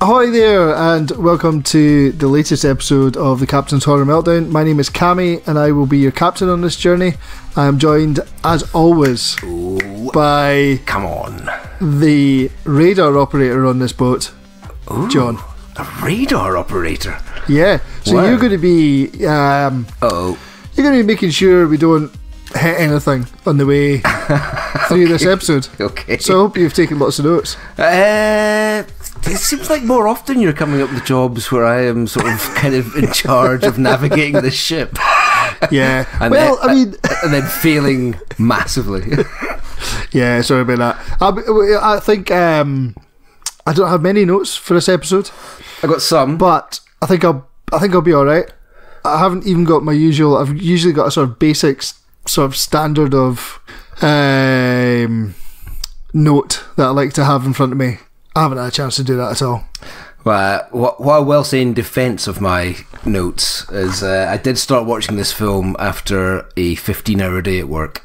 Ahoy there, and welcome to the latest episode of the Captain's Horror Meltdown. My name is Cammie, and I will be your captain on this journey. I am joined, as always, by the radar operator on this boat, Jon. A radar operator? Yeah, so wow. You're going to be you're going to be making sure we don't hit anything on the way through this episode. Okay. So I hope you've taken lots of notes. It seems like more often you're coming up with jobs where I am sort of kind of in charge of navigating the ship. Yeah. And then failing massively. Yeah, sorry about that. I think I don't have many notes for this episode. I got some, but I think I'll be all right. I haven't even got my usual. I've usually got a sort of basic, sort of standard of note that I like to have in front of me. I haven't had a chance to do that at all. Well, what I will say in defence of my notes is I did start watching this film after a 15-hour day at work.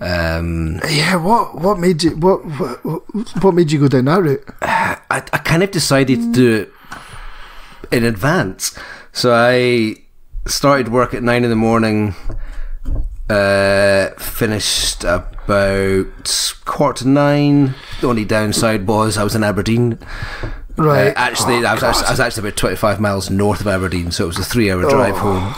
Yeah, what made you what made you go down that route? I kind of decided to do it in advance. So I started work at 9 in the morning, finished about 9:15. The only downside was I was in Aberdeen. Right. I was actually about 25 miles north of Aberdeen, so it was a 3-hour drive home.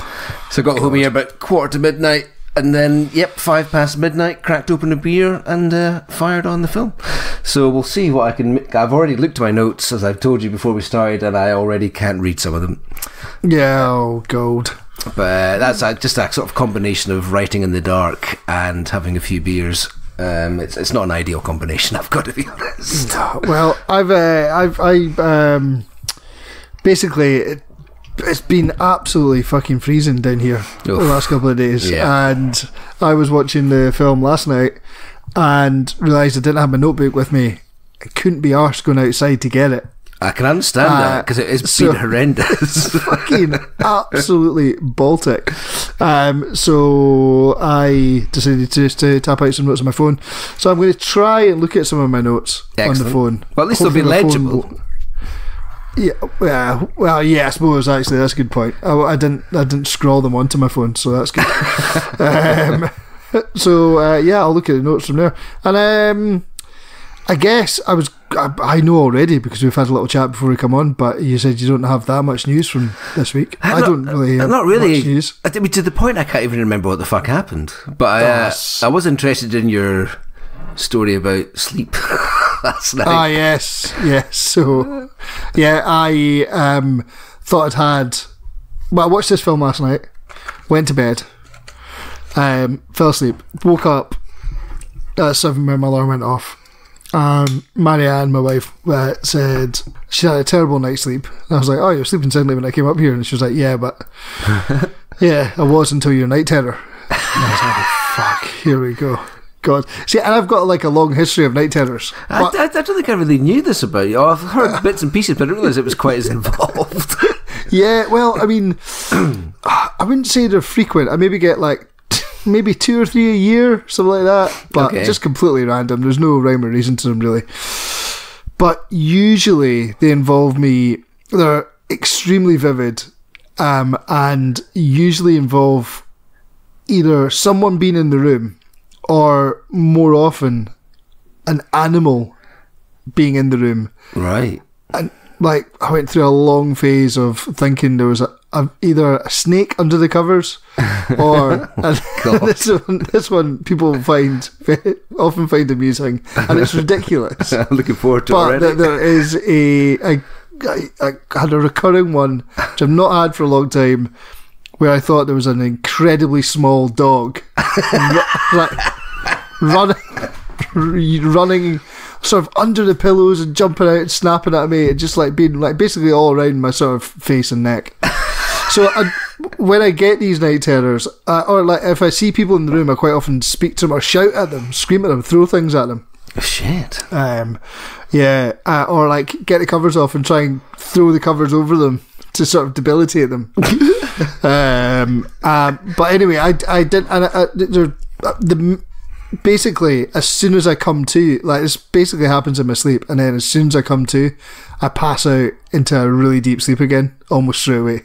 So I got home here about midnight, and then 5 past midnight, cracked open a beer and fired on the film. So we'll see what I can make. I've already looked at my notes, as I've told you before we started, and I already can't read some of them. Yeah, oh gold. But that's just a sort of combination of writing in the dark and having a few beers. It's not an ideal combination, I've got to be honest. Well, I've basically it's been absolutely fucking freezing down here the last couple of days, and I was watching the film last night and realised I didn't have my notebook with me. I couldn't be arsed going outside to get it. I can understand that, because it has been horrendous. Fucking absolutely Baltic. So I decided to tap out some notes on my phone. So I'm going to try and look at some of my notes on the phone. Well, at least they'll be legible. Well, I suppose actually that's a good point. I didn't scroll them onto my phone, so that's good. I'll look at the notes from there. And I guess I know already, because we've had a little chat before we come on, but you said you don't have that much news from this week. I don't really have much news. I mean, to the point I can't even remember what the fuck happened. But I was interested in your story about sleep last night. Ah, yes. So, I thought I watched this film last night, went to bed, fell asleep, woke up at 7 when my alarm went off. Marianne, my wife, said she had a terrible night's sleep. And I was like, oh, you're sleeping soundly when I came up here. And she was like, yeah, but I was until your night terror. And I was like, fuck, here we go. God. See, and I've got like a long history of night terrors. I don't think I really knew this about you. I've heard bits and pieces, but I didn't realise it was quite as involved. Yeah, well, I mean, I wouldn't say they're frequent. I maybe get like maybe 2 or 3 a year, something like that, but just completely random. There's no rhyme or reason to them, really. But usually they involve me. They're extremely vivid, and usually involve either someone being in the room, or more often an animal being in the room. Right. And like, I went through a long phase of thinking there was either a snake under the covers, or this one people often find amusing, and it's ridiculous. I'm looking forward to it already. But there is I had a recurring one, which I've not had for a long time, where I thought there was an incredibly small dog running sort of under the pillows and jumping out and snapping at me, and just like being like basically all around my sort of face and neck. So when I get these night terrors, or like if I see people in the room, I quite often speak to them or shout at them, scream at them, throw things at them. Shit. Yeah, or like get the covers off and try and throw the covers over them to sort of debilitate them. But anyway, I did, and basically as soon as I come to, like, this basically happens in my sleep, and then as soon as I come to, I pass out into a really deep sleep again, almost straight away.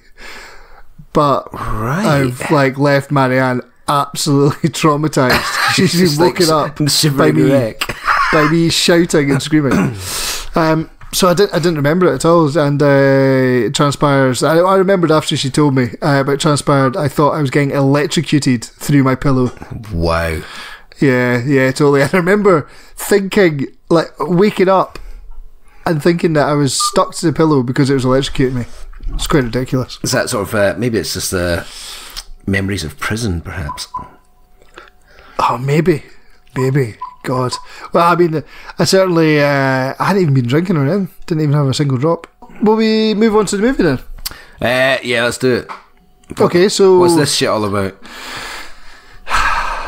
But I've like left Marianne absolutely traumatized. She's been woken up by me shouting and screaming. So I didn't remember it at all, and it transpires. I remembered after she told me, but it transpired I thought I was getting electrocuted through my pillow. Wow. Yeah, totally. I remember thinking, like, waking up and thinking that I was stuck to the pillow because it was electrocuting me. It's quite ridiculous. Is that sort of maybe it's just memories of prison, perhaps? Oh, maybe. God. Well, I mean, I certainly I hadn't even been drinking or anything. Didn't even have a single drop. Will we move on to the movie then? Yeah, let's do it. Okay, so what's this shit all about?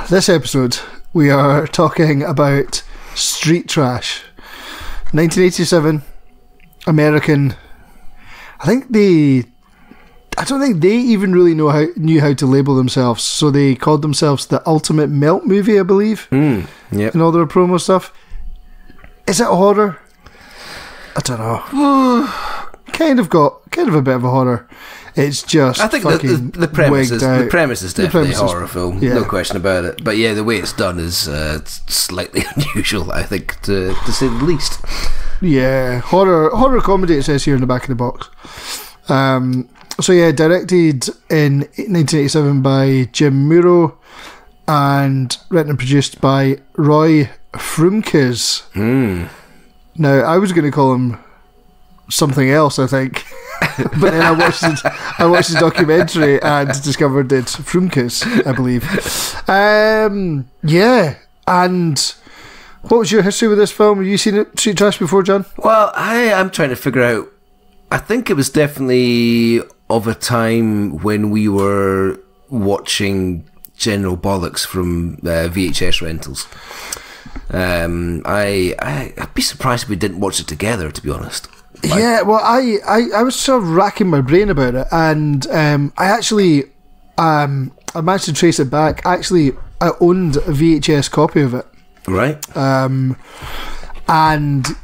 This episode, we are talking about Street Trash. 1987, American. I don't think they even really knew how to label themselves, so they called themselves the Ultimate Melt Movie, I believe. Yep. And all their promo stuff. Is it a horror? I don't know. kind of a bit of a horror. It's just, I think the premise is definitely a horror film, no question about it. But yeah, the way it's done is slightly unusual, I think, to say the least. Yeah, horror comedy, it says here in the back of the box. So yeah, directed in 1987 by Jim Muro and written and produced by Roy Frumkes. Now, I was going to call him something else, I think. But then I watched the documentary and discovered it's Frumkes, I believe. Yeah, and what was your history with this film? Have you seen it, Street Trash, before, John? Well, I'm trying to figure out. I think it was definitely of a time when we were watching general bollocks from VHS rentals. I'd be surprised if we didn't watch it together, to be honest. Yeah, well, I was sort of racking my brain about it, and I actually I managed to trace it back. Actually, I owned a VHS copy of it. Right. And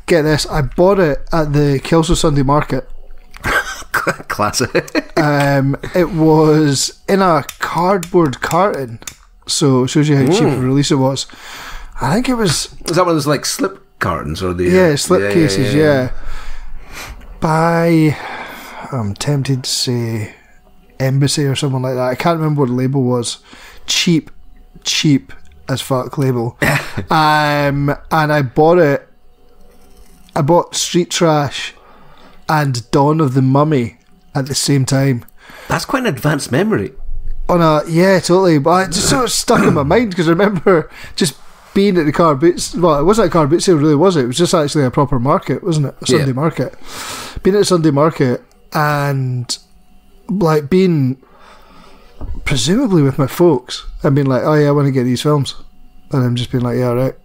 get this, I bought it at the Kelso Sunday Market. Classic. It was in a cardboard carton, so it shows you how cheap a release it was. I think it was... Was that one of those, like, slip cartons? Or the slip cases, yeah. By, I'm tempted to say Embassy or something like that. I can't remember what the label was. Cheap as fuck label. And I bought it. I bought Street Trash and Dawn of the Mummy at the same time. That's quite an advanced memory. Yeah, totally. But it just sort of stuck in my mind because I remember just being at the car boots. Well, it wasn't a car boot sale, really, was it? It was just actually a proper market, wasn't it? A Sunday market. Being at a Sunday market and like being presumably with my folks and being like, oh yeah, I want to get these films, and I'm just being like, yeah, right.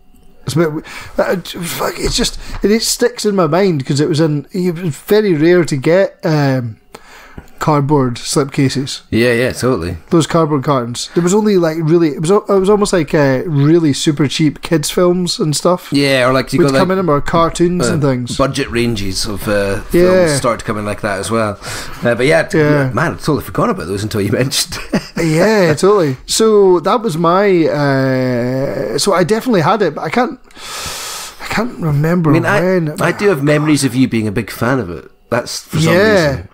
It's a bit, it's just, it sticks in my mind because it was very rare to get cardboard slipcases. Yeah, totally. Those cardboard cartons. There was only like really, it was almost like really super cheap kids films and stuff. Yeah, or like you would come in them, or cartoons and things. Budget ranges of films started to come in like that as well. But yeah, man, I totally forgot about those until you mentioned. Yeah, totally. So that was my. So I definitely had it, but I can't remember when. I do have memories of you being a big fan of it. That's for some reason.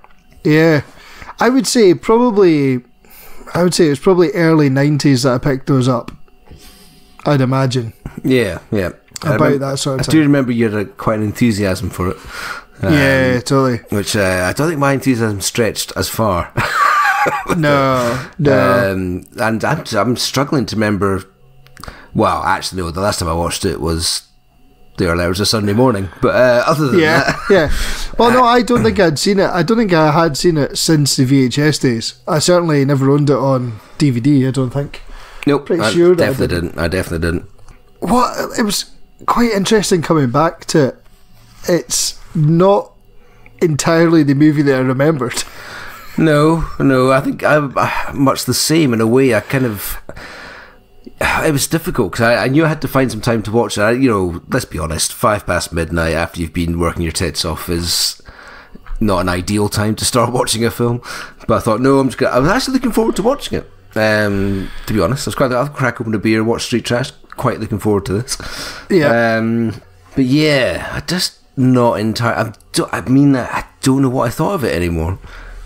Yeah. I would say it was probably early 90s that I picked those up. I'd imagine. Yeah. About that sort of time. I do remember you had quite an enthusiasm for it. Yeah, totally. Which I don't think my enthusiasm stretched as far. No. And I'm struggling to remember. Well, actually, no. The last time I watched it was the early hours of Sunday morning. But other than that, yeah. Well, no, I don't think I'd seen it. I don't think I had seen it since the VHS days. I certainly never owned it on DVD. I don't think. Nope. I definitely didn't. Well, it was quite interesting coming back to it it's not entirely the movie that I remembered. No, I think I'm much the same in a way. I kind of... It was difficult because I knew I had to find some time to watch it. Let's be honest, 5 past midnight after you've been working your tits off is not an ideal time to start watching a film. But I thought, no, I was actually looking forward to watching it. To be honest, I'll crack open a beer, watch Street Trash. Quite looking forward to this. Yeah. But yeah, I just not entirely. I don't know what I thought of it anymore.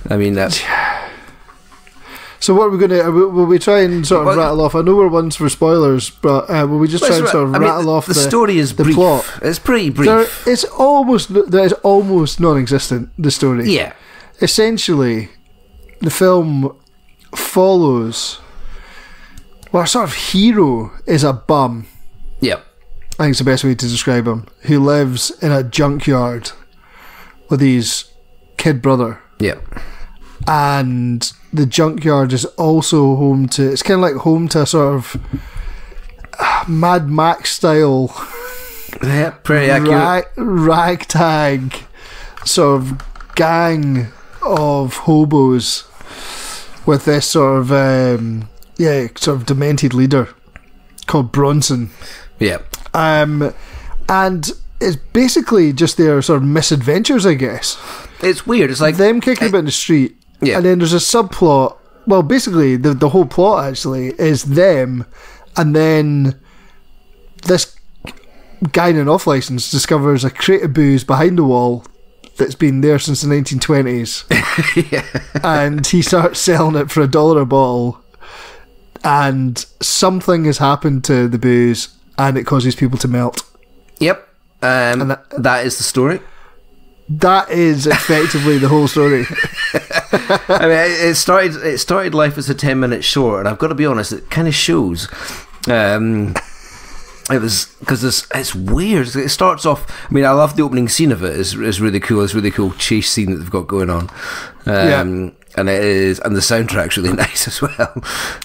I mean that. So what are we going to... Will we try and sort of rattle off... I know we're ones for spoilers, but will we just try and sort of rattle off the story is the brief. Plot? It's pretty brief. That is almost non-existent, the story. Yeah. Essentially, the film follows... Well, our sort of hero is a bum. Yep. I think it's the best way to describe him. Who lives in a junkyard with his kid brother. Yep. And the junkyard is also home to... It's kind of like home to a sort of Mad Max style... Yeah, pretty accurate. Ragtag sort of gang of hobos with this sort of... sort of demented leader called Bronson. Yeah. And it's basically just their sort of misadventures, I guess. It's weird. It's like... Them kicking about in the street. Yeah. And then there's a subplot. Well, basically, the whole plot, actually, is them. And then this guy in an off-licence discovers a crate of booze behind the wall that's been there since the 1920s. Yeah. And he starts selling it for $1 a bottle. And something has happened to the booze, and it causes people to melt. Yep. And that is the story. That is effectively the whole story. I mean, it started life as a 10-minute short, and I've got to be honest, it kind of shows. It was because it's weird. It starts off. I mean, I love the opening scene of it. It's really cool. It's a really cool chase scene that they've got going on. And it is, and the soundtrack's really nice as well.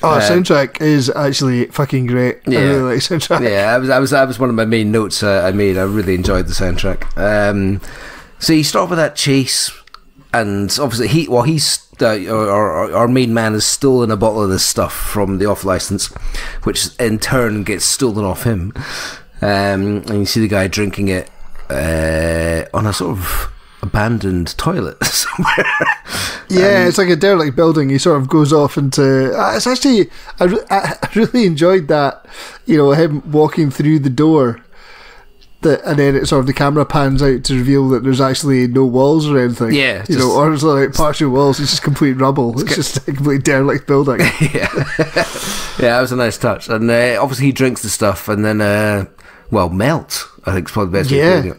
Oh, the soundtrack is actually fucking great. Yeah. I really like the soundtrack. Yeah, that was one of my main notes I made. I really enjoyed the soundtrack. So you start with that chase, and obviously our main man has stolen a bottle of this stuff from the off license, which in turn gets stolen off him. And you see the guy drinking it on a sort of abandoned toilet somewhere. Yeah, it's like a derelict building. He sort of goes off into... it's actually... I really enjoyed that, him walking through the door. And then it sort of the camera pans out to reveal that there's actually no walls or anything. Yeah. Or there's like partial walls. It's just complete rubble. It's just a complete derelict building. Yeah. Yeah, that was a nice touch. And obviously he drinks the stuff and then, melt, I think is probably the best way of putting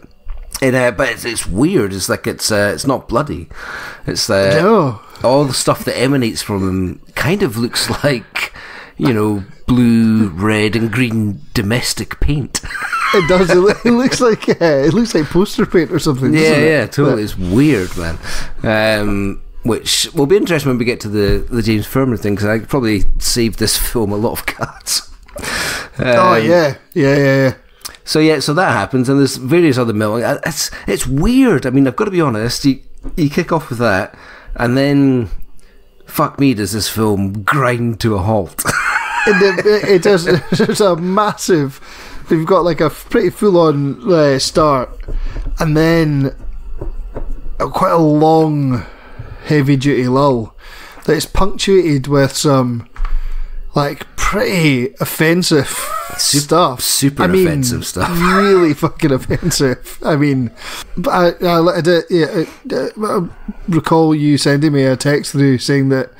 it. But it's weird. It's like it's not bloody. It's all the stuff that emanates from him kind of looks like, blue, red and green domestic paint. It does. It looks like poster paint or something. Yeah, totally. It's weird, man. Which will be interesting when we get to the James Ferman thing, because I could probably save this film a lot of cuts. Yeah. So that happens, and there's various other melting. It's weird. I mean, I've got to be honest. You kick off with that, and then fuck me, does this film grind to a halt? It does. There's a massive. We've got like a pretty full-on start, and then quite a long, heavy-duty lull that is punctuated with some like pretty offensive stuff. Super offensive stuff. Really fucking offensive. I mean, I recall you sending me a text through saying that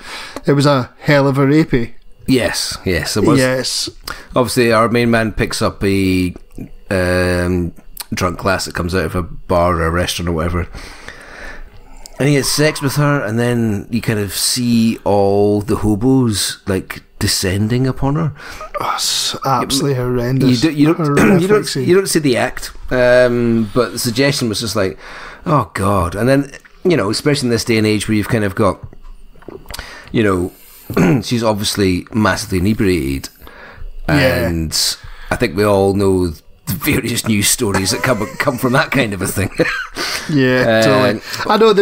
it was a hell of a rapey. Yes, it was. Yes. Obviously, our main man picks up a drunk lass that comes out of a bar or a restaurant or whatever, and he has sex with her, and then you kind of see all the hobos like descending upon her. Oh, it's absolutely horrendous. You don't see the act, but the suggestion was just like, oh god. And then especially in this day and age where you've kind of got, she's obviously massively inebriated, and I think we all know various news stories that come from that kind of a thing. Yeah, totally. I know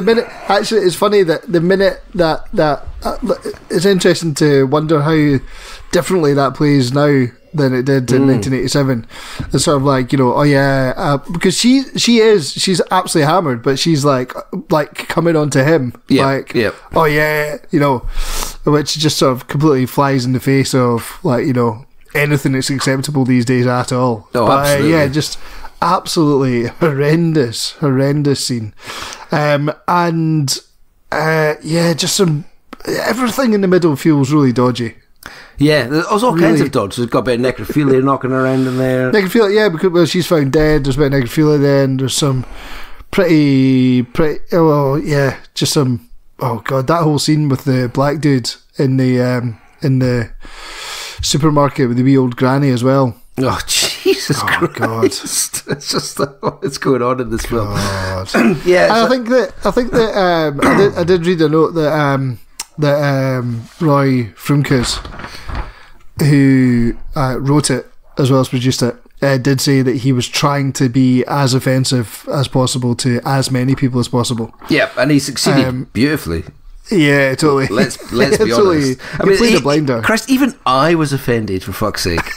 actually it's funny that the minute that it's interesting to wonder how differently that plays now than it did in 1987. It's sort of like, oh yeah, because she's absolutely hammered, but she's like coming on to him, oh yeah, which just sort of completely flies in the face of anything that's acceptable these days at all. Oh, absolutely. Yeah, just absolutely horrendous scene, just some everything in the middle feels really dodgy. Yeah, there's all kinds of dodge. There's got a bit of necrophilia knocking around in there. Necrophilia, yeah, because she's found dead. There's a bit of necrophilia then. There's some pretty. Just some. Oh god, that whole scene with the black dude in the supermarket with the wee old granny as well. Oh Jesus Christ! God. It's just what's going on in this film. Yeah, I think that I did read a note that Roy Frumkes, who wrote it as well as produced it, did say that he was trying to be as offensive as possible to as many people as possible. Yeah, and he succeeded beautifully. Yeah, totally. Let's be honest. I mean, played a blinder. Christ, even I was offended, for fuck's sake.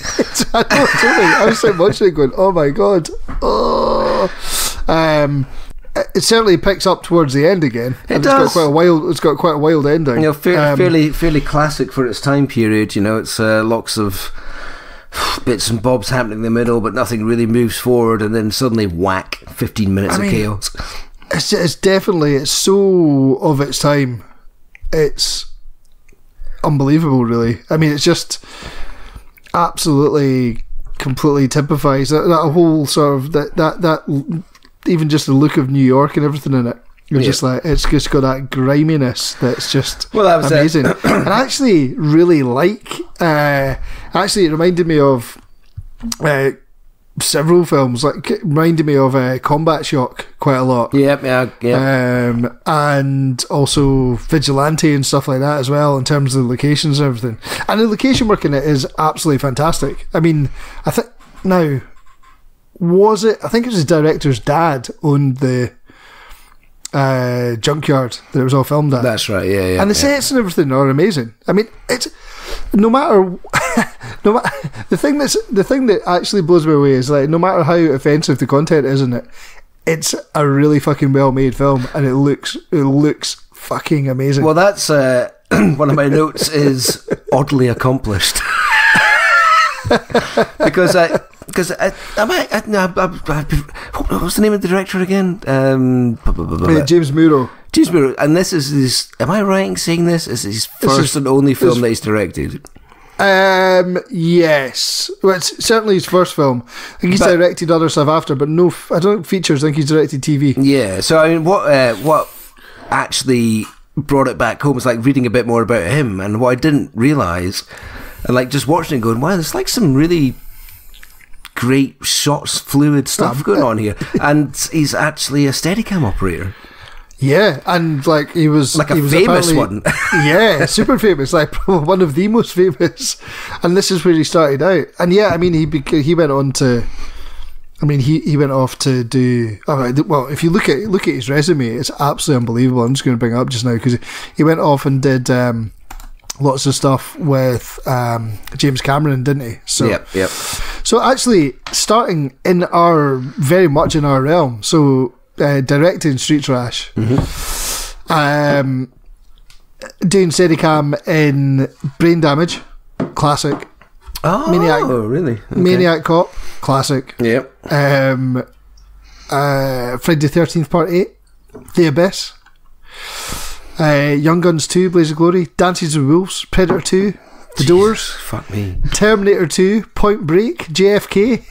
I know, totally. I was so watching it going, oh my god. Oh. It certainly picks up towards the end again. It does. It's got quite a wild ending. Fairly classic for its time period. It's lots of bits and bobs happening in the middle, but nothing really moves forward, and then suddenly whack, 15 minutes of chaos. It's definitely so of its time. It's unbelievable, really. I mean, it's just absolutely, completely typifies that whole sort of that even just the look of New York and everything in it. You're just like, it's just got that griminess that's just amazing. And I actually really it reminded me of several films, reminded me of Combat Shock quite a lot. Yeah. And also Vigilante and stuff like that as well, in terms of the locations and everything. And the location work in it is absolutely fantastic. I mean, I think it was his director's dad owned the junkyard that it was all filmed at. That's right, yeah. And the sets and everything are amazing. I mean, it's no matter the thing that actually blows me away is no matter how offensive the content is in it, it's a really fucking well made film, and it looks fucking amazing. Well, that's one of my notes is oddly accomplished. Because what's the name of the director again? James Muro. James Muro, and this is his. Am I right in saying this is his first and only film that he's directed? Yes. Well, it's certainly his first film. I think he's directed other stuff after, but no, I don't think features. I think he's directed TV. Yeah. So I mean, what actually brought it back home was reading a bit more about him, and what I didn't realise, and just watching it, going, wow, there's some really great shots, fluid stuff going on here, and he's actually a Steadicam operator. Yeah, and he was a famous one. Yeah, super famous, probably one of the most famous. And this is where he started out. And yeah, I mean, he went on to. I mean, he went off to do. Well, if you look at his resume, it's absolutely unbelievable. I'm just going to bring it up just now because he went off and did lots of stuff with James Cameron, didn't he? So, yep. So actually, starting very much in our realm. So. Directing Street Trash, doing Steadicam in Brain Damage, classic. Oh, Maniac, really? Okay. Maniac Cop, classic. Yep. Friday the 13th Part 8, The Abyss, Young Guns 2, Blaze of Glory, Dances with Wolves, Predator 2, The Doors, fuck me, Terminator 2, Point Break, JFK.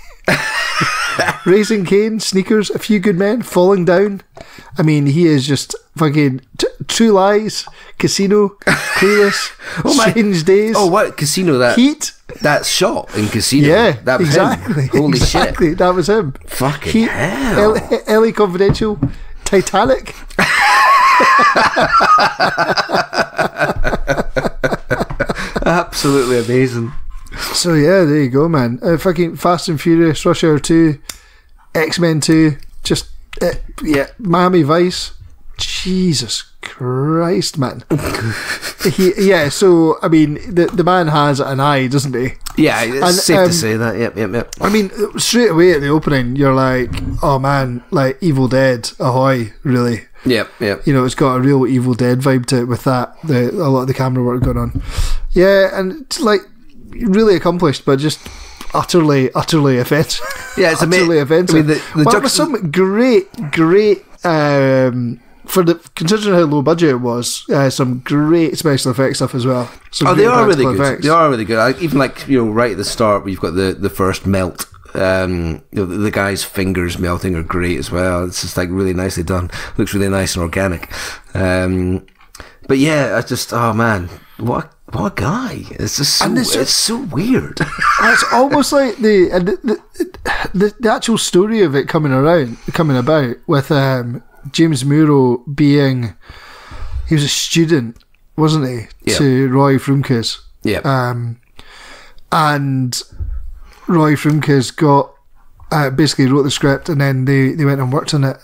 Raising Cain, Sneakers, A Few Good Men, Falling Down. I mean, he is just fucking True Lies, Casino, Clueless, Strange Days. Oh, what? Casino, that Heat. That shot in Casino. Yeah, that was exactly. Him. Holy shit. That was him. Fucking Heat, hell. LA Confidential, Titanic. Absolutely amazing. So yeah, there you go, man. Fucking Fast and Furious, Rush Hour 2, X-Men 2, just Miami Vice. Jesus Christ, man. So I mean, the man has an eye, doesn't he? Yeah, it's safe to say that. Yep. I mean, straight away at the opening, you're like, oh man, like Evil Dead, ahoy, really. Yep. You know, it's got a real Evil Dead vibe to it with that. A lot of the camera work going on. Yeah, and it's like really accomplished, but just utterly offensive. Yeah, it's utterly offensive. I mean, but with some great. Considering how low budget it was, some great special effects stuff as well. They are really good. Effects. They are really good. Even like, you know, right at the start, we've got the first melt. You know, the guy's fingers melting are great as well. It's just like really nicely done. Looks really nice and organic. But yeah, I just, oh man, what a guy! It's just so, it's so weird. It's almost like the actual story of it coming about with James Muro he was a student, wasn't he, to Roy Frumkes? Yeah. And Roy Frumkes basically wrote the script, and then they went and worked on it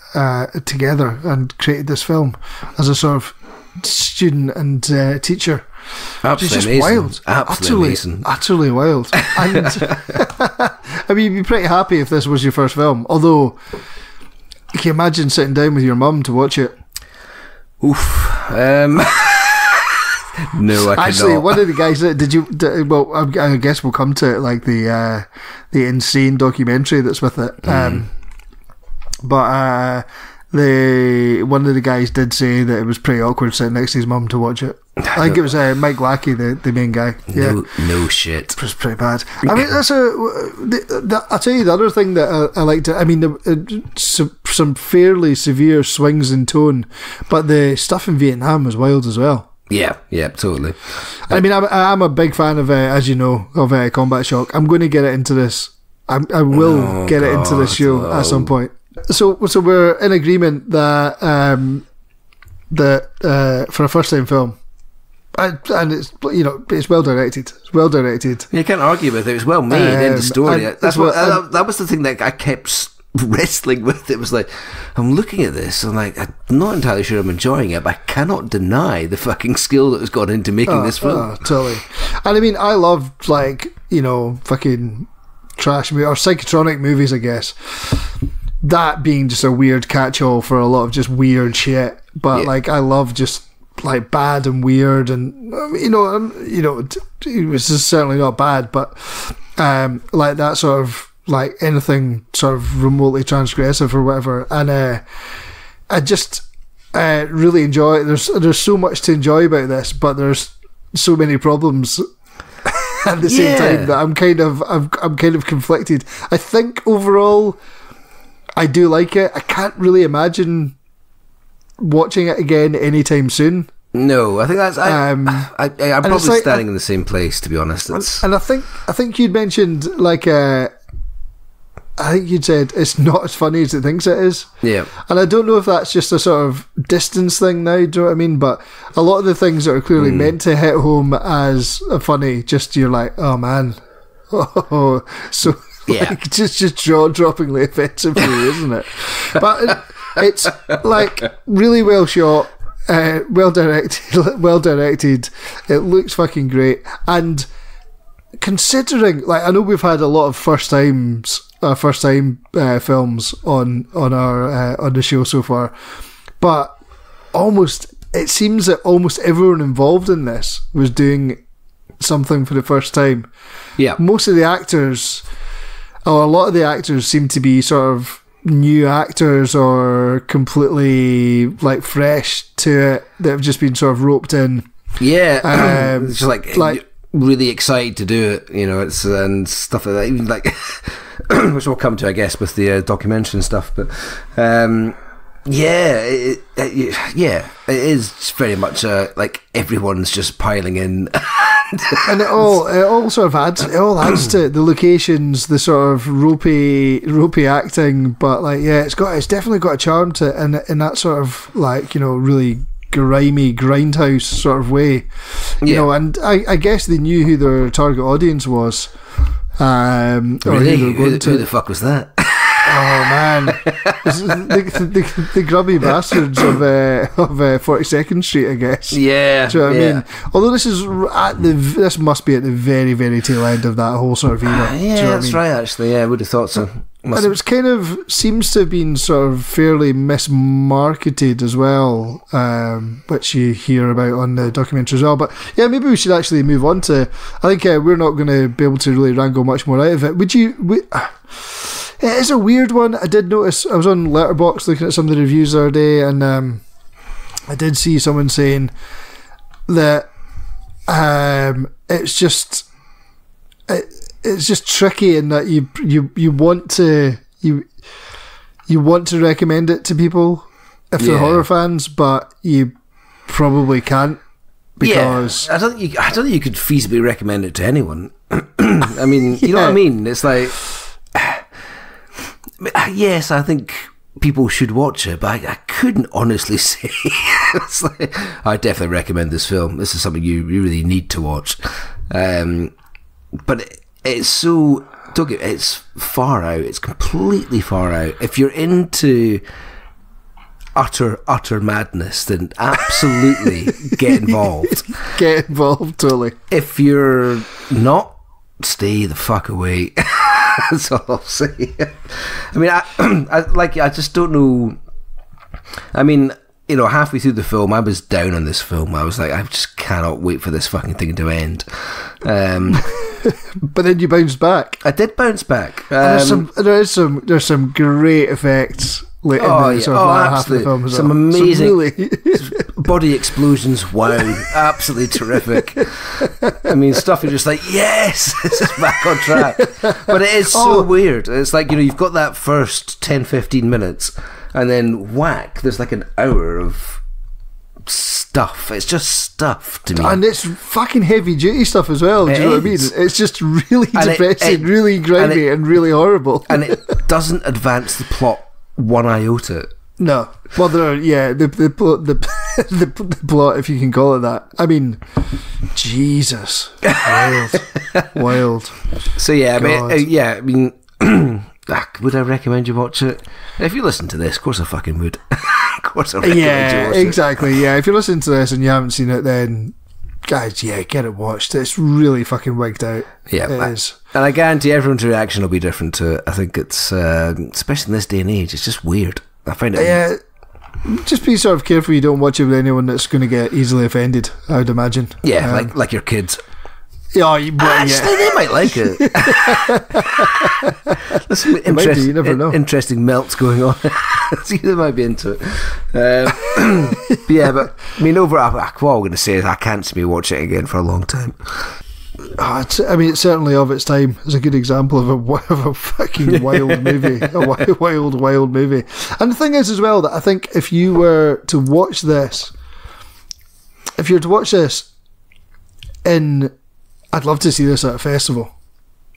together and created this film as a sort of student and teacher. Absolutely just amazing. Wild. Absolutely amazing. Utterly wild. And I mean, you'd be pretty happy if this was your first film, although can you imagine sitting down with your mum to watch it? Oof. No, I cannot. Actually, one of the guys that well, I guess we'll come to it, like the insane documentary that's with it. But one of the guys did say that it was pretty awkward sitting next to his mum to watch it. I think it was Mike Lackey, the main guy. Yeah. No shit. It was pretty bad. I mean, that's I'll tell you the other thing that I liked. I mean, some fairly severe swings in tone, but the stuff in Vietnam was wild as well. Yeah, totally. I mean, I'm a big fan of, as you know, of Combat Shock. I'm going to get it into this. I will get it into this show at some point. So we're in agreement that for a first time film, and it's, you know, it's well directed. You can't argue with it. It was well made. End of story. That was the thing that I kept wrestling with. It was like, I'm looking at this, I'm like, I'm not entirely sure I'm enjoying it, but I cannot deny the fucking skill that has gone into making this film. Totally. And I mean, I love, like, you know, fucking trash or psychotronic movies, I guess. That being just a weird catch-all for a lot of just weird shit, but like, I love just like bad and weird, and you know, it was just certainly not bad, but like that sort of, like anything sort of remotely transgressive or whatever, and I just really enjoy it. There's so much to enjoy about this, but there's so many problems at the same time that I'm kind of conflicted. I think overall I do like it. I can't really imagine watching it again anytime soon. No, I think that's I'm probably like, standing in the same place, to be honest. And I think you'd mentioned, like, I think you'd said it's not as funny as it thinks it is. Yeah. And I don't know if that's just a sort of distance thing now, do you know what I mean? But a lot of the things that are clearly meant to hit home as funny, just you're like, oh man. Oh, so like, just jaw-droppingly offensive for you, isn't it? But it's like really well shot, well directed. It looks fucking great, and considering, like, I know we've had a lot of first time films on the show so far, but it seems that almost everyone involved in this was doing something for the first time. Yeah, most of the actors, or a lot of the actors, seem to be sort of new actors or completely like fresh to it, that have just been sort of roped in. Yeah, it's just like really excited to do it, you know. It's and stuff like that. Even like, which we'll come to, I guess, with the documentary and stuff. But it is very much like everyone's just piling in. And it all sort of adds to the locations, the sort of ropey acting, but like, yeah, it's definitely got a charm to it, and that sort of, like, you know, really grimy grindhouse sort of way, you know. And I guess they knew who their target audience was. Really? Who the fuck was that? Oh man, the grubby bastards of 42nd Street, I guess. Yeah. Do you know what I mean? Although this must be at the very, very tail end of that whole sort of era. Yeah, you know that's right. Actually, yeah, I would have thought so. And it was kind of seems to have been sort of fairly mismarketed as well, which you hear about on the documentary as well. But yeah, maybe we should actually move on to. I think we're not going to be able to really wrangle much more out of it. Would you? It is a weird one. I did notice, I was on Letterboxd looking at some of the reviews the other day, and I did see someone saying that it's just tricky in that you want to recommend it to people if they're horror fans, but you probably can't, because I don't think you could feasibly recommend it to anyone. I mean, you know what I mean? It's like, yes, I think people should watch it, but I couldn't honestly say. It's like, I definitely recommend this film. This is something you really need to watch. But it's so, it's far out. It's completely far out. If you're into utter madness, then absolutely get involved. Get involved, totally. If you're not, stay the fuck away. That's all I'll say. I mean, I just don't know. I mean, you know, halfway through the film, I was down on this film. I was like, I just cannot wait for this fucking thing to end. But then you bounced back. I did bounce back. There's some great effects in the sort of latter half of the film as well. Some amazing body explosions. Wow, absolutely terrific. I mean, stuff you're just like, yes, this is back on track. But it is so weird. It's like, you know, you've got that first 10-15 minutes, and then whack, there's like an hour of stuff. It's just stuff to me, and it's fucking heavy duty stuff as well. Do you know what I mean? It's just really depressing, really grimy, and really horrible. And it doesn't advance the plot one iota. No. Well, the plot, if you can call it that. I mean, Jesus, wild. So yeah, I mean, would I recommend you watch it? If you listen to this, of course I fucking would. Of course I recommend you watch it. Exactly. Yeah, if you're listening to this and you haven't seen it, then guys, get it watched. It's really fucking wigged out. Yeah, it is. And I guarantee everyone's reaction will be different to it. I think it's, especially in this day and age, it's just weird. I find it. Yeah, just be sort of careful you don't watch it with anyone that's going to get easily offended, I would imagine. Yeah, like your kids. Yeah, actually, they might like it. There's some you never know. Interesting melts going on. See, they might be into it. But yeah, but I mean, what I'm going to say is I can't see me watch it again for a long time. I mean, it's certainly of its time. It's a good example of a fucking wild movie. A wild movie. And the thing is as well, that I think if you were to watch this, I'd love to see this at a festival.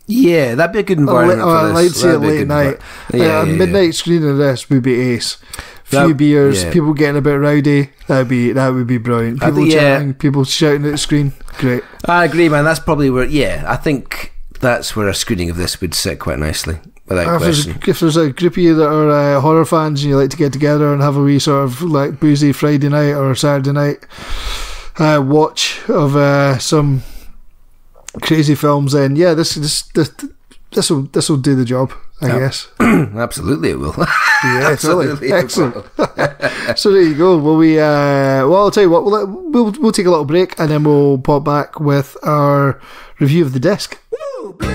Yeah, that'd be a good environment for this. I'd like to see it late night. A midnight screening of this would be ace. Few beers, people getting a bit rowdy. That would be brilliant. People chatting, people shouting at the screen. Great. I agree, man. That's probably where. Yeah, I think that's where a screening of this would sit quite nicely, without question. If there's a group of you that are horror fans and you like to get together and have a wee sort of like boozy Friday night or Saturday night watch of some crazy films, then yeah, this will do the job, I guess. Absolutely, it will. Yeah, absolutely, excellent. So there you go. Well, I'll tell you what. We'll take a little break and then we'll pop back with our review of the disc. Woo, blue.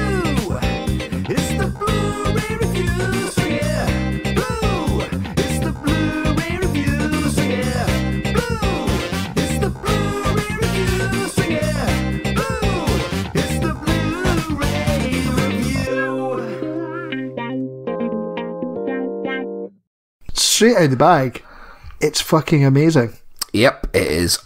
It's the Blu-ray reviews, yeah. Blue. It's the Blu-ray reviews, yeah. Blue. It's the Blu-ray reviews, yeah. Blue. It's the Blu-ray review. Straight out of the bag, it's fucking amazing. Yep, it is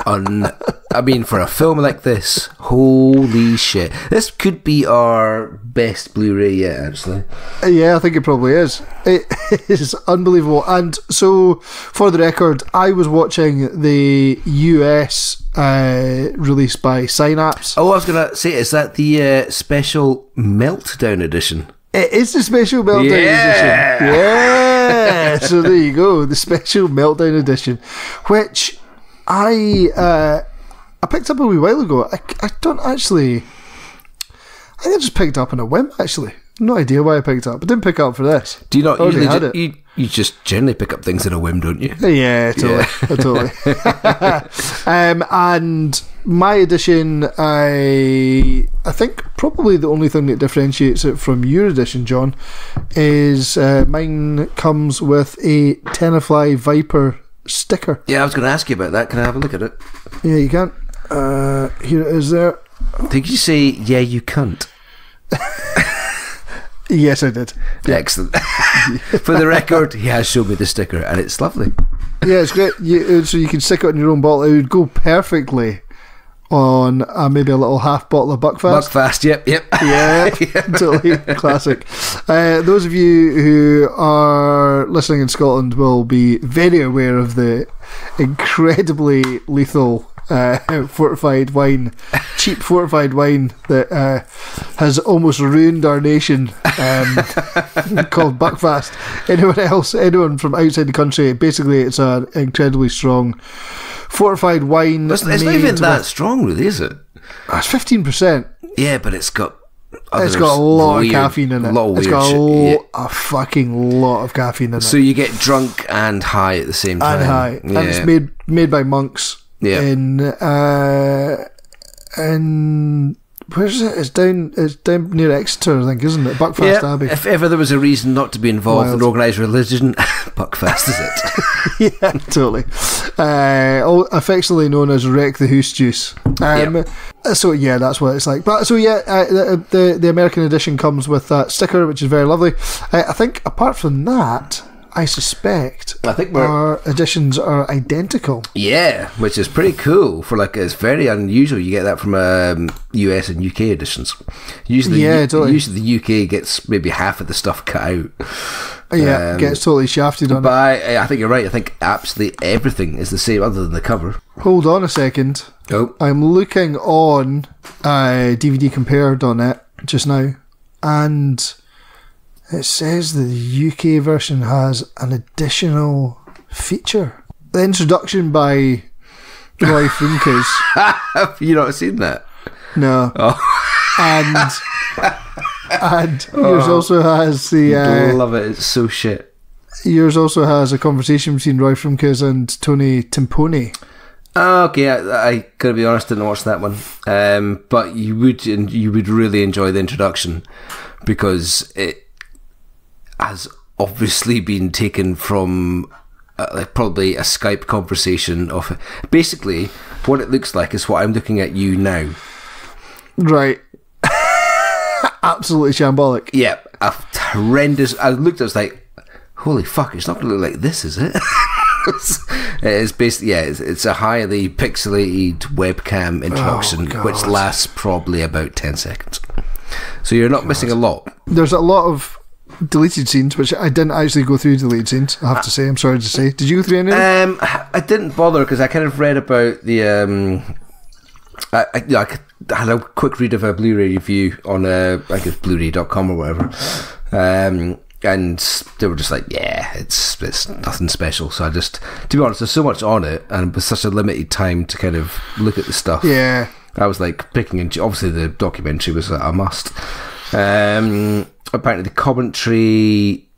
I mean, for a film like this, holy shit. This could be our best Blu-ray yet, actually. Yeah, I think it probably is. It is unbelievable. And so, for the record, I was watching the US release by Synapse. Oh, I was going to say, is that the special Meltdown edition? It is the special Meltdown edition. Yeah! So there you go, the special Meltdown edition, which I picked up a wee while ago. I don't actually... I think I just picked it up on a whim, actually. No idea why I picked it up. I didn't pick it up for this. Do you not Already usually... had it. You just generally pick up things at a whim, don't you? Yeah, totally. And my edition, I think probably the only thing that differentiates it from your edition, John, is mine comes with a Tenafly Viper sticker. Yeah, I was going to ask you about that. Can I have a look at it? Yeah, you can. Here it is there. Did you say, yeah, you cunt? Yes, I did. Yeah. Excellent. For the record, he has shown me the sticker, and it's lovely. Yeah, it's great. So you can stick it on your own bottle. It would go perfectly on maybe a little half bottle of Buckfast. Buckfast, yep. Yeah, totally classic. Those of you who are listening in Scotland will be very aware of the incredibly lethal fortified wine, cheap fortified wine that has almost ruined our nation, called Buckfast. Anyone from outside the country, basically it's an incredibly strong fortified wine. It's not even that strong, really, is it? It's 15%. Yeah, but it's got a lot of caffeine in it. It's got a fucking lot of caffeine in it. So you get drunk and high at the same time. And high. Yeah. And it's made by monks. Yeah. In where's it? It's down near Exeter, I think, isn't it? Buckfast Abbey. If ever there was a reason not to be involved in organised religion, Buckfast is it. Yeah, totally. Affectionately known as Wreck the Hoose Juice. So yeah, that's what it's like. But so yeah, the American edition comes with that sticker, which is very lovely. I think apart from that, I suspect our editions are identical. Yeah, which is pretty cool. It's very unusual. You get that from US and UK editions. Usually the UK gets maybe half of the stuff cut out. Yeah, gets totally shafted on it. But I think you're right. I think absolutely everything is the same other than the cover. Hold on a second. Oh, I'm looking on DVDcompared.net just now, and it says that the UK version has an additional feature. The introduction by Roy Funkus. Have you not seen that? No. Oh. And yours also has the... I love it, it's so shit. Yours also has a conversation between Roy Funkus and Tony Timpone. Okay, I gotta be honest, didn't watch that one. But you would really enjoy the introduction, because it has obviously been taken from probably a Skype conversation of... Basically, what it looks like is what I'm looking at you now. Right. Absolutely shambolic. Yeah, a horrendous... I looked, I was like, holy fuck, it's not going to look like this, is it? It's basically, yeah, it's a highly pixelated webcam introduction, which lasts probably about 10 seconds. So you're not missing a lot. There's a lot of deleted scenes, which I didn't actually go through deleted scenes, I have to say. I'm sorry to say. Did you go through any of them? I didn't bother, because I kind of read about the... I had a quick read of a Blu-ray review on I guess Blu-ray.com or whatever, and they were just like, yeah, it's nothing special. So I just, to be honest, there's so much on it, and with such a limited time to kind of look at the stuff, yeah, I was like picking and obviously the documentary was a must. Apparently the commentary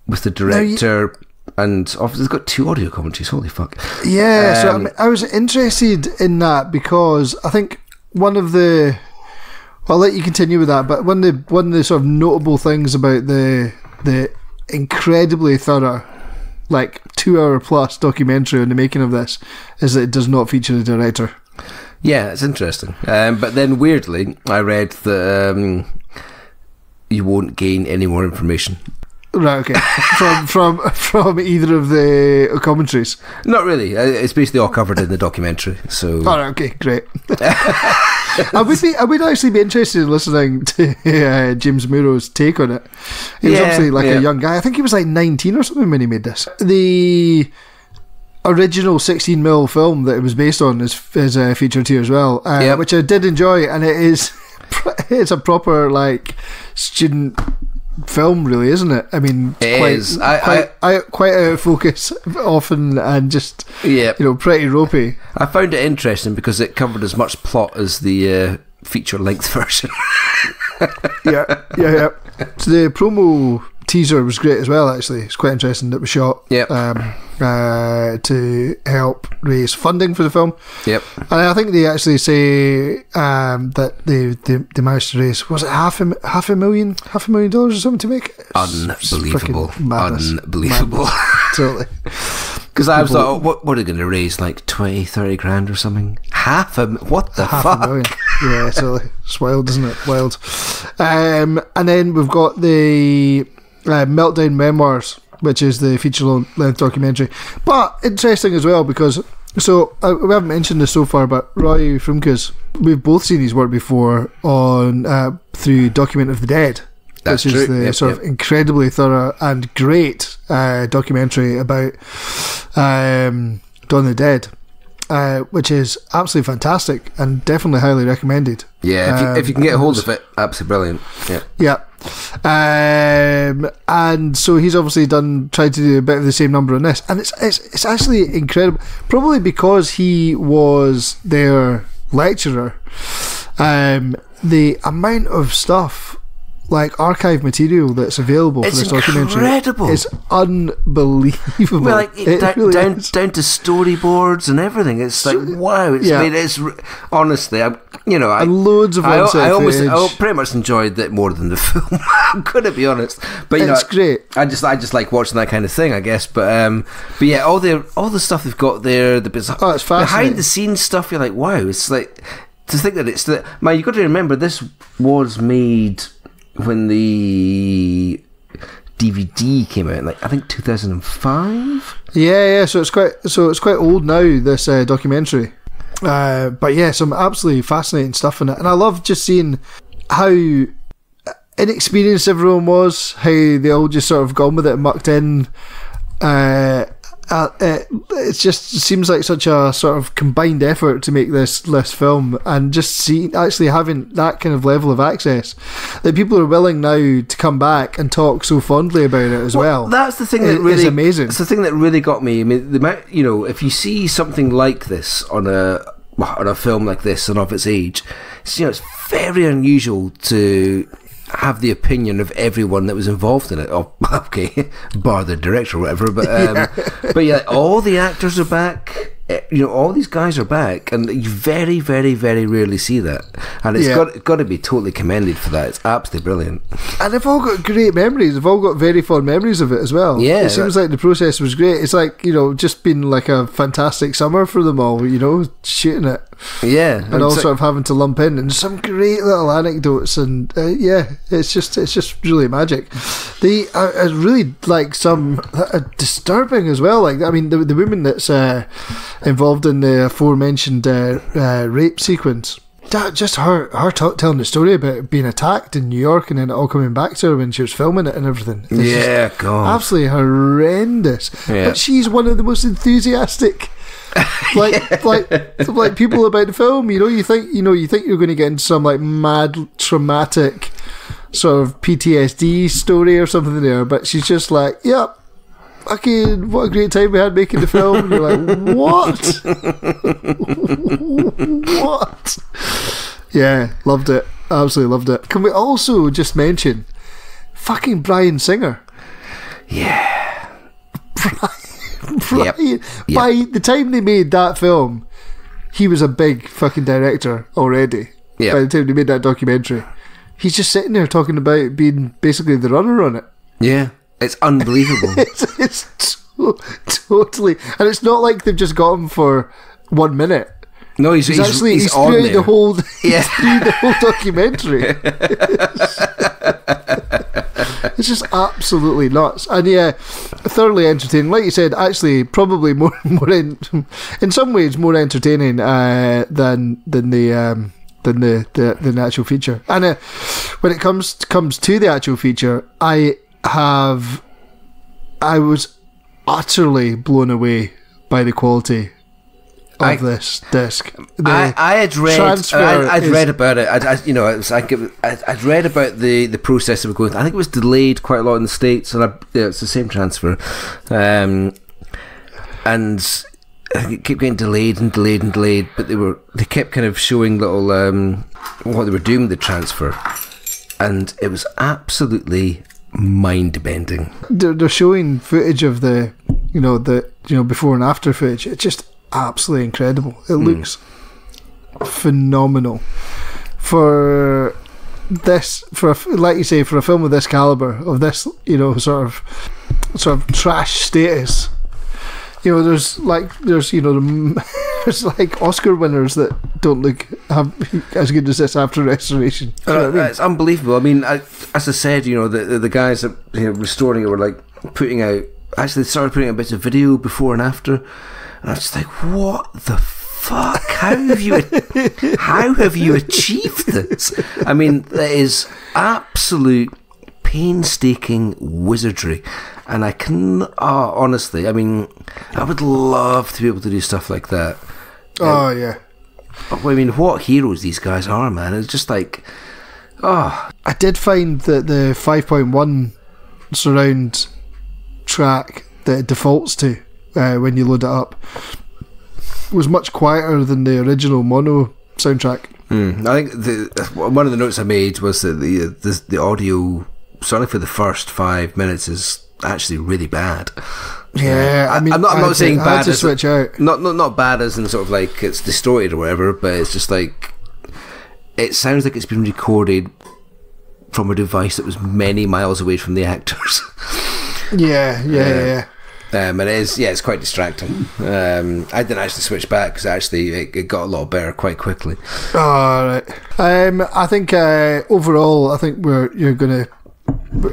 with the director. And obviously it's got 2 audio commentaries. Holy fuck! Yeah, so I was interested in that because I think one of the... I'll let you continue with that, but one of the sort of notable things about the incredibly thorough, like 2-hour plus documentary on the making of this is that it does not feature the director. Yeah, it's interesting. But then weirdly, I read that you won't gain any more information. Right, okay. from either of the commentaries? Not really. It's basically all covered in the documentary. So. All right, okay, great. I would actually be interested in listening to James Muro's take on it. He was obviously like a young guy. I think he was like 19 or something when he made this. The original 16mm film that it was based on is featured here as well, which I did enjoy, and it's a proper like student film, really, isn't it? I mean, it's quite out of focus often, and just pretty ropey. I found it interesting because it covered as much plot as the feature length version. yeah. So the promo teaser was great as well. Actually, it's quite interesting that it was shot to help raise funding for the film. Yep. And I think they actually say that they managed to raise, was it $500,000 or something to make it? Unbelievable. Madness. Totally. Because I was like, what are they going to raise, like 20-30 grand or something? What the fuck? $500,000. Yeah, totally. It's wild, isn't it? Wild. And then we've got the Meltdown Memoirs, which is the feature-length documentary. But interesting as well, because we haven't mentioned this so far, but Roy Frumkes, we've both seen his work before on through Document of the Dead. That's which true. is the of incredibly thorough and great documentary about Dawn of the Dead, which is absolutely fantastic and definitely highly recommended. Yeah, if you can get a hold of it, absolutely brilliant. Yeah. And so he's obviously tried to do a bit of the same number on this, and it's actually incredible, probably because he was their lecturer. The amount of stuff, like archive material that's available for this documentary, is unbelievable. Well, like down to storyboards and everything. It's like wow. It's honestly, and loads of I pretty much enjoyed it more than the film. I'm gonna be honest, but it's great. I just like watching that kind of thing, I guess. But yeah, all the stuff they've got there, it's fascinating. Behind the scenes stuff. You're like, wow. It's like to think that it's man. You got to remember this was made when the DVD came out, like I think 2005. Yeah. So it's quite old now, this documentary. But yeah, some absolutely fascinating stuff in it, and I love just seeing how inexperienced everyone was, how they all just sort of gone with it and mucked in. It just seems like such a sort of combined effort to make this film, and just actually having that kind of level of access that people are willing now to come back and talk so fondly about it as well. That's the thing that really is amazing. It's the thing that really got me. I mean, if you see something like this on a film like this and of its age, it's very unusual to have the opinion of everyone that was involved in it. Oh, okay, bar the director or whatever. But yeah, all the actors are back. All these guys are back, and you very, very, very rarely see that. And it's got to be totally commended for that. It's absolutely brilliant. And they've all got great memories. They've all got very fond memories of it as well. Yeah, it seems like the process was great. It's like just been like a fantastic summer for them all. Shooting it. Yeah, and all sort of having to lump in and some great little anecdotes, and it's just really magic. I really like some disturbing as well. Like, I mean, the woman that's involved in the aforementioned rape sequence. Just her telling the story about being attacked in New York and then it all coming back to her when she was filming it and everything. It's God, absolutely horrendous. Yeah. But she's one of the most enthusiastic. like people about the film. You think you're going to get into some like mad traumatic sort of PTSD story or something there, but she's just like, yep. Fucking what a great time we had making the film. And you're like, what? What? Yeah, loved it. Absolutely loved it. Can we also just mention fucking Bryan Singer? Yeah. Bryan. Yep. By the time they made that film, he was a big fucking director already. Yep. By the time they made that documentary, he's just sitting there talking about being basically the runner on it. Yeah. It's unbelievable. it's totally, and it's not like they've just got him for 1 minute. No, he's on there. The whole, he's through the whole documentary. It's just absolutely nuts. And yeah, thoroughly entertaining. Like you said, actually, probably more in some ways more entertaining than the actual feature. And when it comes to the actual feature, I was utterly blown away by the quality of this disc. I'd read about it. I'd read about the process of going. I think it was delayed quite a lot in the States, and it's the same transfer, and it kept getting delayed. But they kept kind of showing little what they were doing with the transfer, and it was absolutely mind bending. They're showing footage of the before and after footage. It's just absolutely incredible. It looks phenomenal for like you say, for a film of this caliber, of this sort of trash status. There's there's like Oscar winners that don't look as good as this after restoration. It's unbelievable. I mean, as I said, the guys that restoring it were like putting out. Actually, they started putting out bits of video before and after, and I was just like, "What the fuck? How have you achieved this?" I mean, that is absolute painstaking wizardry. And I can, honestly, I mean, I would love to be able to do stuff like that. Oh, yeah. I mean, what heroes these guys are, man. It's just like, I did find that the 5.1 surround track that it defaults to when you load it up was much quieter than the original mono soundtrack. I think one of the notes I made was that the audio, certainly for the first 5 minutes, is actually really bad. Yeah, I mean, I'm not saying bad. I had to switch out. Not bad as in sort of like it's distorted or whatever, but it's just like it sounds like it's been recorded from a device that was many miles away from the actors. Yeah. And it is, it's quite distracting. I didn't actually switch back because actually it got a lot better quite quickly. All right. I think overall, I think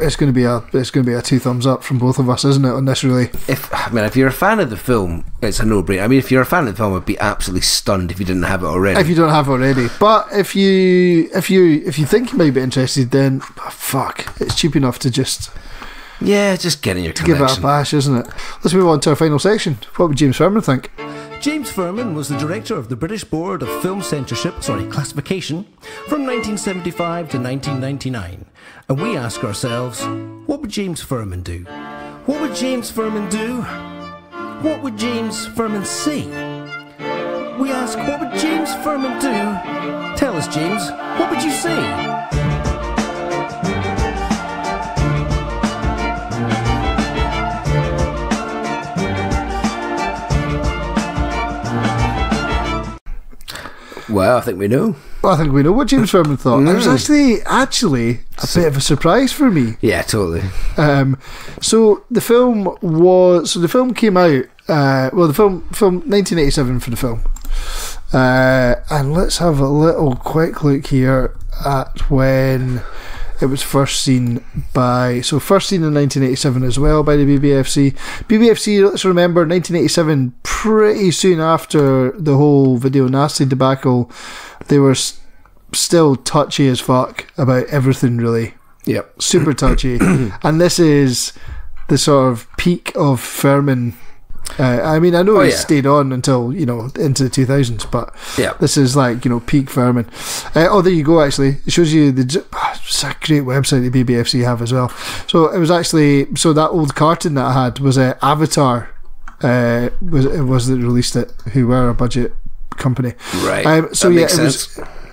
it's going to be a 2 thumbs up from both of us, isn't it? On this, really. If you're a fan of the film, it's a no-brainer. I mean, if you're a fan of the film, I'd be absolutely stunned if you didn't have it already. If you don't have it already, but if you think you might be interested, then fuck, it's cheap enough to just. Yeah, just get in your collection. Give it a bash, isn't it? Let's move on to our final section. What would James Ferman think? James Ferman was the director of the British Board of Film Classification from 1975 to 1999. And we ask ourselves, what would James Ferman do? What would James Ferman do? What would James Ferman say? We ask, what would James Ferman do? Tell us, James, what would you say? Well, I think we know. Well, I think we know what James Ferman thought. It was actually a bit of a surprise for me. Yeah, totally. So the film came out. The film 1987 for the film. And let's have a little quick look here at when it was first seen in 1987 as well by the BBFC. BBFC, let's remember, 1987, pretty soon after the whole Video Nasty debacle, they were still touchy as fuck about everything, really. Yep. Super touchy. And this is the sort of peak of Ferman. I mean, I know he stayed on until, into the 2000s, but this is like, peak Ferman. There you go, actually. It shows you it's a great website the BBFC have as well. So it was actually, that old cartoon that I had was Avatar, was that released it, who were a budget company. Right.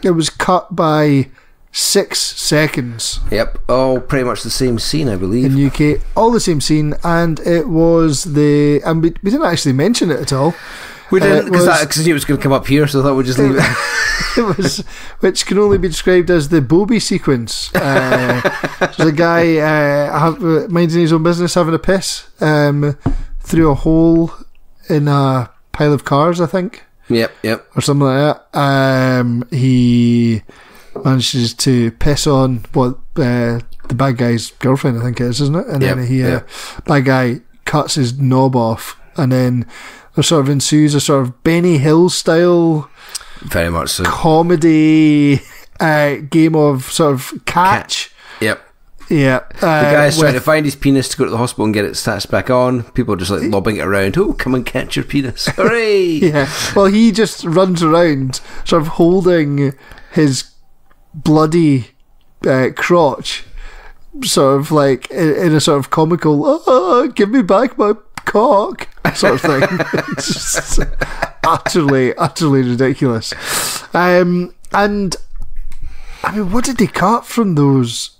It was cut by 6 seconds. Yep, all pretty much the same scene, I believe. In UK, all the same scene, and it was and we didn't actually mention it at all. We didn't, because I knew it was going to come up here, so I thought we'd just leave it. It was, which can only be described as the Bobby sequence. There's a guy minding his own business, having a piss through a hole in a pile of cars, I think. Yep. Or something like that. He manages to piss on what the bad guy's girlfriend, I think it is, isn't it? And then bad guy cuts his knob off, and then there sort of ensues a sort of Benny Hill style, very much so, comedy game of sort of catch. Yep. Yeah. The guy's trying to find his penis to go to the hospital and get it stitched back on. People are just like lobbing it around. Oh, come and catch your penis. Hooray! Yeah. Well, he just runs around sort of holding his bloody crotch, sort of like in a sort of comical, give me back my cock sort of thing. It's just utterly ridiculous. And I mean, what did they cut from those?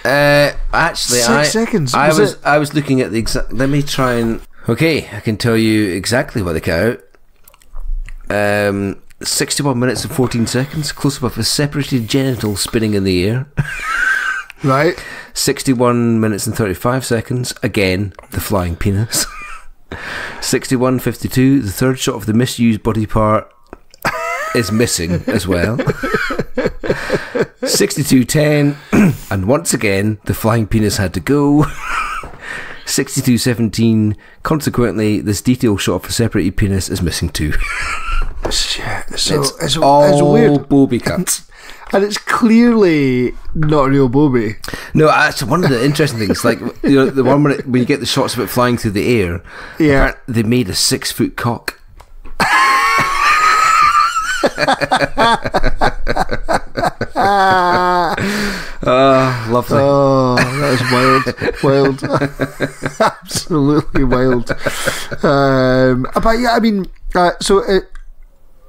Actually, 6 seconds. I was looking at the exact. Let me try and. Okay, I can tell you exactly what they cut out. 61 minutes and 14 seconds. Close up of a separated genital spinning in the air. Right. 61 minutes and 35 seconds. Again, the flying penis. 61:52. The third shot of the misused body part is missing as well. 62:10, and once again the flying penis had to go. 62:17. Consequently, this detail shot of a separated penis is missing too. Shit. So it's all weird. Bobby cuts. And it's clearly not a real Bobby. No, actually, one of the interesting things, like, you know, the one when you get the shots of it flying through the air, yeah, they made a 6-foot cock. Lovely. Oh, that is wild. Absolutely wild. But yeah, I mean, so it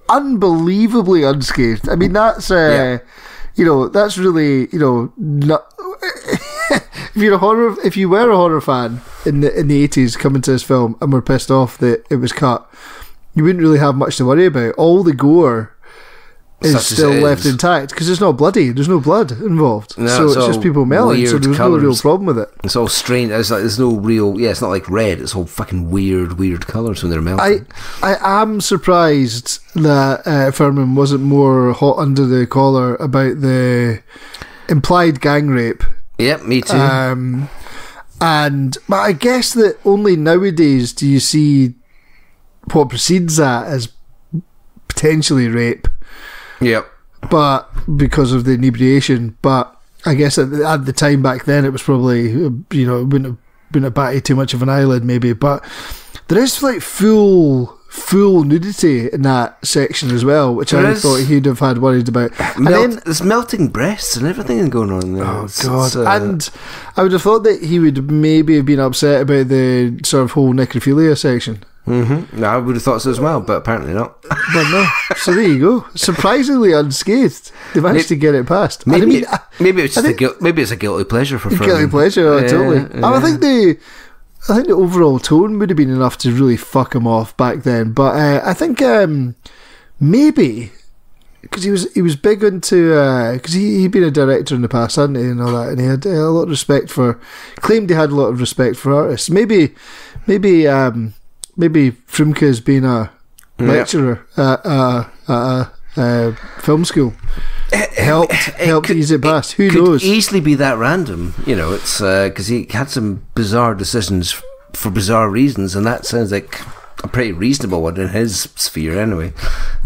unbelievably unscathed. I mean, that's you know, that's really, you know, not. If you were a horror fan in the 80s coming to this film and were pissed off that it was cut, you wouldn't really have much to worry about. All the gore is still left intact because it's not bloody. There's no blood involved, so it's just people melting. So there's no real problem with it. It's all strange. It's like there's no real. Yeah, it's not like red. It's all fucking weird colours when they're melting. I am surprised that Ferman wasn't more hot under the collar about the implied gang rape. Yep, me too. But I guess that only nowadays do you see what precedes that as potentially rape. Yep. But because of the inebriation, but I guess at the time back then it was probably, you know, it wouldn't have batted too much of an eyelid maybe, but there is like full nudity in that section as well, which I thought he'd have had worried about. There's melting breasts and everything going on there. Oh God. And I would have thought that he would maybe have been upset about the sort of whole necrophilia section. Mm-hmm. No, I would have thought so as well, but apparently not. But no. So there you go. Surprisingly unscathed. They managed to get it past. Maybe it's a guilty pleasure for Ferman. Guilty pleasure, totally. Yeah. I think the overall tone would have been enough to really fuck him off back then. But I think maybe because he was big into because he'd been a director in the past, hadn't he, and all that, and he had a lot of respect for. Claimed he had a lot of respect for artists. Maybe Frumke's been a lecturer at a film school. Helped ease it past. Who knows? Could easily be that random. You know, it's because he had some bizarre decisions for bizarre reasons, and that sounds like a pretty reasonable one in his sphere, anyway.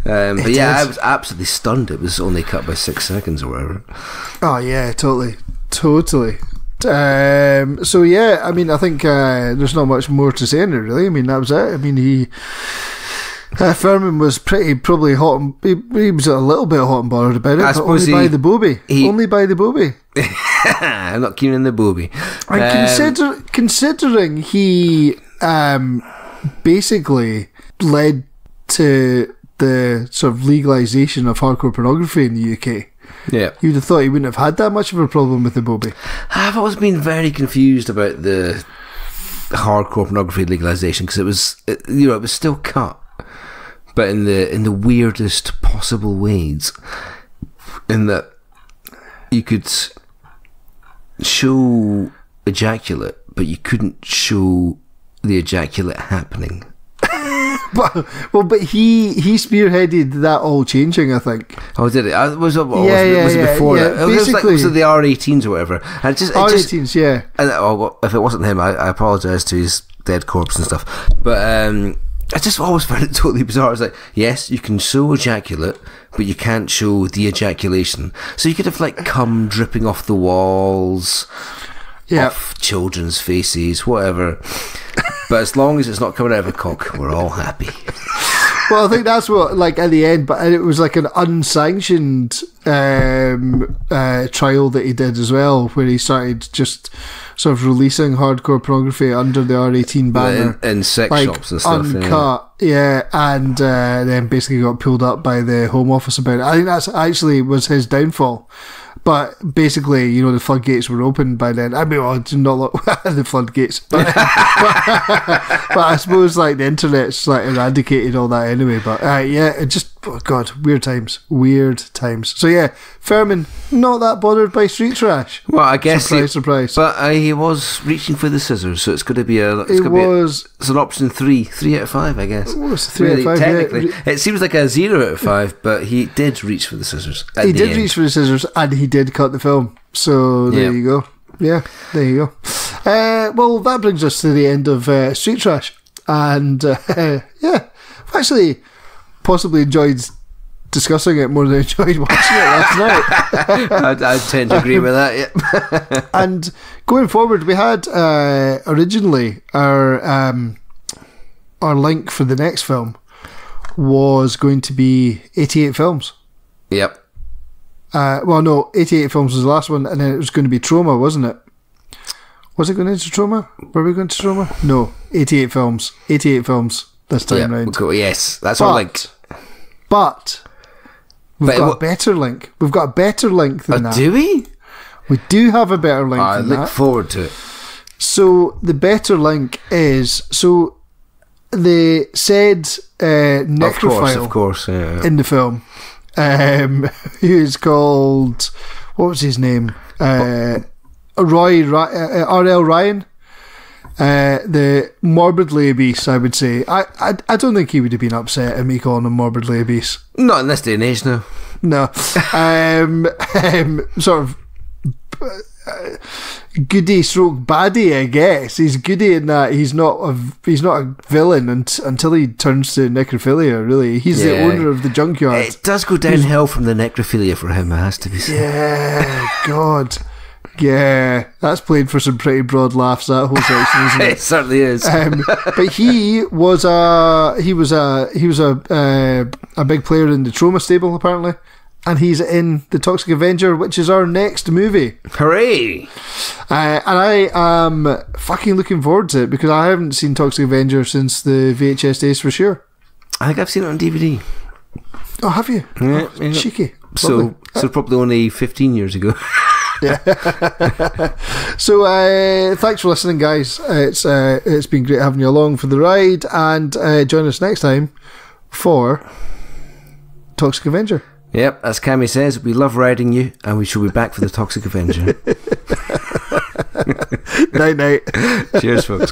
But yeah, I was absolutely stunned. It was only cut by 6 seconds or whatever. Oh yeah, totally. So yeah, I mean, I think there's not much more to say in it, really. I mean, that was it. I mean, Ferman was probably hot. He was a little bit hot and bothered about it, but only by the bobby. Only by the bobby. I'm not keen on the bobby. And considering he basically led to the sort of legalisation of hardcore pornography in the UK. Yeah, you'd have thought he wouldn't have had that much of a problem with the bobby. I've always been very confused about the hardcore pornography legalisation because it was still cut, but in the weirdest possible ways. In that you could show ejaculate, but you couldn't show the ejaculate happening. but he spearheaded that all changing, I think. Oh, did it? Was it before that? It was the R18s or whatever. And R18s, yeah. And if it wasn't him, I apologise to his dead corpse and stuff. But I just always found it totally bizarre. It's like, yes, you can show ejaculate, but you can't show the ejaculation. So you could have like cum dripping off the walls, off children's faces, whatever. But as long as it's not coming out of a cock, we're all happy. Well, I think that's what, like, at the end, but it was like an unsanctioned trial that he did as well, where he started just sort of releasing hardcore pornography under the R18 banner. In sex shops and stuff. Uncut, and then basically got pulled up by the Home Office about it. I think that's actually was his downfall. But basically, the floodgates were open by then. I mean, not the floodgates, but I suppose like the internet's like eradicated all that anyway. But it just weird times. So yeah, Ferman not that bothered by street trash. Well, I guess surprise. But he was reaching for the scissors, so it's going to be it's an option 3 out of 5, I guess. It was 3 out of 5. Technically, it seems like a 0 out of 5, but he did reach for the scissors. He did reach for the scissors, and he did cut the film. So there you go. Yeah, there you go. Well, that brings us to the end of Street Trash, and I've actually possibly enjoyed discussing it more than I enjoyed watching it last night. I tend to agree with that. Yeah. And going forward, we had originally our link for the next film was going to be 88 films. Yep. 88 films was the last one, and then it was going to be Trauma, wasn't it? Was it going into Trauma? Were we going to Trauma? No, 88 films. 88 films this time round. Yes, that's our link. But we've got a better link. We've got a better link than that. Do we? We do have a better link than that. I look forward to it. So the better link is... So they said necrophile of course, in the film, who's called... What was his name? R.L. Ryan. The morbidly obese, I would say. I don't think he would have been upset at me calling him morbidly obese. Not in this day and age, no. No. Sort of goody stroke baddie, I guess. He's goody in that he's not a villain until he turns to necrophilia, really. He's the owner of the junkyard. It does go downhill from the necrophilia for him, it has to be said. Yeah, God. Yeah, that's played for some pretty broad laughs, that whole section, isn't it? It certainly is. But he was a big player in the Trauma stable, apparently, and he's in The Toxic Avenger, which is our next movie. Hooray! And I am fucking looking forward to it, because I haven't seen Toxic Avenger since the VHS days for sure. I think I've seen it on DVD. Oh, have you? Yeah. Oh, cheeky. So probably only 15 years ago. Yeah. So thanks for listening, guys. It's been great having you along for the ride, and join us next time for Toxic Avenger. Yep, as Cammie says, we love riding you, and we shall be back for the Toxic Avenger. Night night. Cheers, folks.